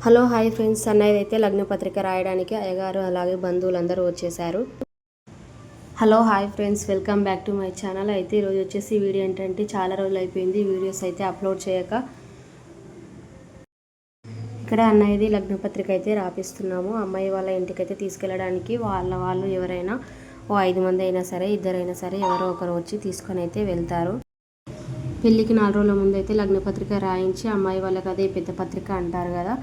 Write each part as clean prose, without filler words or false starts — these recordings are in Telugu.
హలో హాయ్ ఫ్రెండ్స్, అన్నయ్య అయితే లగ్నపత్రిక రాయడానికి అయ్యగారు అలాగే బంధువులందరూ వచ్చేసారు. Hello hi friends, welcome back to my channel. అయితే ఈరోజు వచ్చేసి వీడియో ఏంటంటే చాలా రోజులు అయిపోయింది వీడియోస్ అయితే అప్లోడ్ చేయక. ఇక్కడ అన్నయ్యది లగ్నపత్రిక అయితే రాపిస్తున్నాము. అమ్మాయి వాళ్ళ ఇంటికైతే తీసుకెళ్ళడానికి వాళ్ళు ఎవరైనా 5 మంది అయినా సరే, ఇద్దరైనా సరే ఎవరో ఒకరు వచ్చి తీసుకొని అయితే వెళ్తారు. పెళ్ళికి 4 రోజుల ముందు అయితే లగ్నపత్రిక రాయించి అమ్మాయి వాళ్ళకి అదే పెద్ద పత్రిక అంటారు కదా,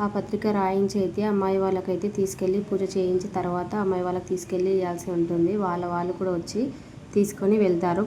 ఆ పత్రిక రాయించి అయితే అమ్మాయి వాళ్ళకైతే తీసుకెళ్ళి పూజ చేయించి తర్వాత అమ్మాయి వాళ్ళకి తీసుకెళ్ళి ఇవ్వాల్సి ఉంటుంది. వాళ్ళు కూడా వచ్చి తీసుకొని వెళ్తారు.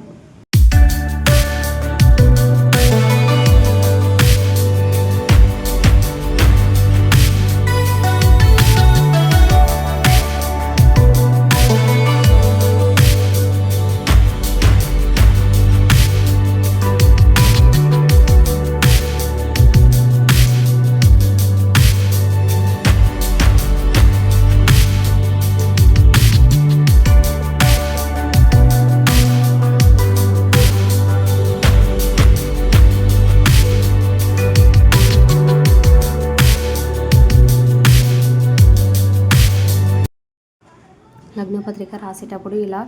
లగ్నపత్రిక రాసేటప్పుడు ఇలా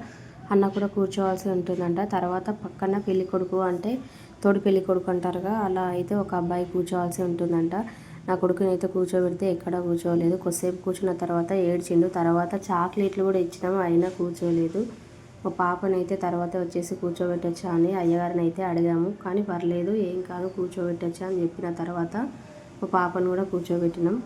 అన్న కూడా కూర్చోవాల్సి ఉంటుందంట. తర్వాత పక్కన పెళ్లి కొడుకు అంటే తోడు పెళ్లి కొడుకు అంటారుగా, అలా అయితే ఒక అబ్బాయి కూర్చోవాల్సి ఉంటుందంట. నా కొడుకుని అయితే కూర్చోబెడితే ఎక్కడ కూర్చోలేదు. కొద్దిసేపు కూర్చున్న తర్వాత ఏడ్చిండు. తర్వాత చాక్లెట్లు కూడా ఇచ్చినాము, అయినా కూర్చోలేదు. మా పాపనైతే తర్వాత వచ్చేసి కూర్చోబెట్టచ్చా అని అయ్యగారిని అయితే అడిగాము. కానీ పర్లేదు, ఏం కాదు, కూర్చోబెట్టచ్చా అని చెప్పిన తర్వాత మా పాపను కూడా కూర్చోబెట్టినాం.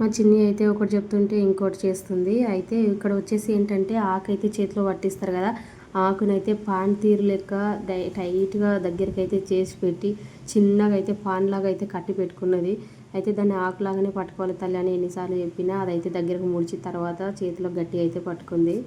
మా చిన్ని అయితే ఒకటి చెప్తుంటే ఇంకోటి చేస్తుంది. అయితే ఇక్కడ వచ్చేసి ఏంటంటే ఆకైతే చేతిలో పట్టిస్తారు కదా, ఆకునైతే పాన్ తీరు లెక్క టైట్గా దగ్గరికి అయితే చేసి పెట్టి చిన్నగా అయితే పాన్ లాగా అయితే కట్టి పెట్టుకున్నది. అయితే దాన్ని ఆకులాగానే పట్టుకోవాలి తల్లి అని ఎన్నిసార్లు చెప్పినా అదైతే దగ్గరకు ముడిచిన తర్వాత చేతిలో గట్టి అయితే పట్టుకుంది.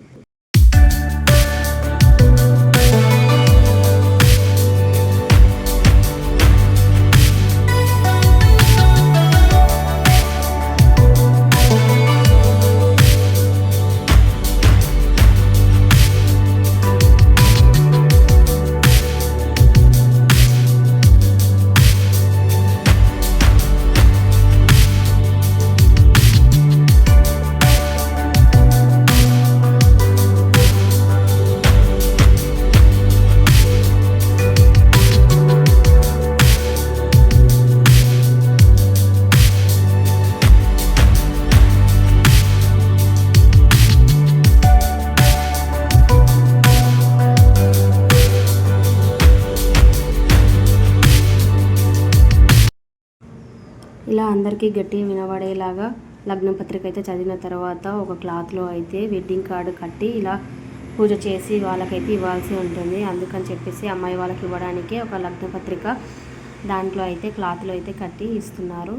ఇలా అందరికీ గట్టిగా వినబడేలాగా లగ్నపత్రిక అయితే చదివిన తర్వాత ఒక క్లాత్లో అయితే వెడ్డింగ్ కార్డు కట్టి ఇలా పూజ చేసి వాళ్ళకైతే ఇవ్వాల్సి ఉంటుంది. అందుకని చెప్పేసి అమ్మాయి వాళ్ళకి ఇవ్వడానికి ఒక లగ్నపత్రిక దాంట్లో అయితే క్లాత్లో అయితే కట్టి ఇస్తున్నారు.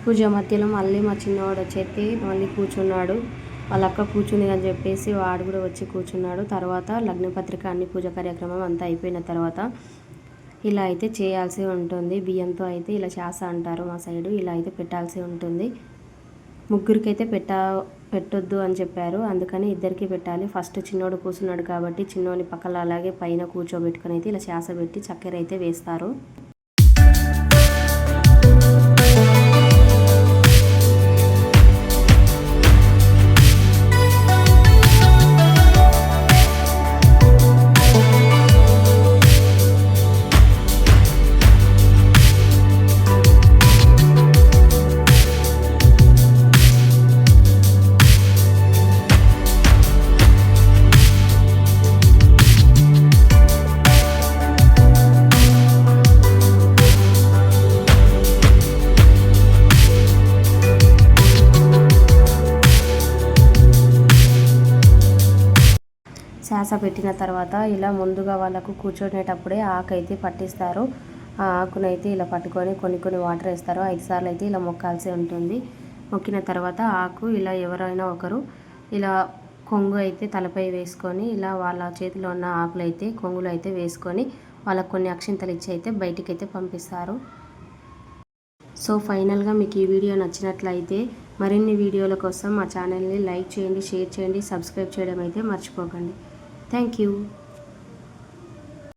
పూజ మధ్యలో మళ్ళీ మా చిన్నవాడు వచ్చేసి మళ్ళీ కూర్చున్నాడు. వాళ్ళ అక్క కూర్చుంది అని చెప్పేసి వాడు కూడా వచ్చి కూర్చున్నాడు. తర్వాత లగ్నపత్రిక అన్ని పూజ కార్యక్రమం అంతా అయిపోయిన తర్వాత ఇలా అయితే చేయాల్సి ఉంటుంది. బియ్యంతో అయితే ఇలా శాస అంటారు మా సైడు. ఇలా అయితే పెట్టాల్సి ఉంటుంది. ముగ్గురికైతే పెట్టొద్దు అని చెప్పారు, అందుకని ఇద్దరికి పెట్టాలి. ఫస్ట్ చిన్నోడు కూర్చున్నాడు కాబట్టి చిన్నోని పక్కన అలాగే పైన కూర్చోబెట్టుకుని అయితే ఇలా శాస పెట్టి చక్కెర అయితే వేస్తారు. శాస పెట్టిన తర్వాత ఇలా ముందుగా వాళ్ళకు కూర్చునేటప్పుడే ఆకు అయితే పట్టిస్తారు. ఆ ఆకునైతే ఇలా పట్టుకొని కొన్ని వాటర్ వేస్తారు. 5 సార్లు అయితే ఇలా మొక్కాల్సి ఉంటుంది. మొక్కిన తర్వాత ఆకు ఇలా ఎవరైనా ఒకరు ఇలా కొంగు అయితే తలపై వేసుకొని ఇలా వాళ్ళ చేతిలో ఉన్న ఆకులు అయితే కొంగులు అయితే వేసుకొని వాళ్ళకు కొన్ని అక్షింతలు ఇచ్చి అయితే బయటికి అయితే పంపిస్తారు. సో ఫైనల్గా మీకు ఈ వీడియో నచ్చినట్లయితే మరిన్ని వీడియోల కోసం మా ఛానల్ని లైక్ చేయండి, షేర్ చేయండి, సబ్స్క్రైబ్ చేయడం అయితే మర్చిపోకండి. Thank you.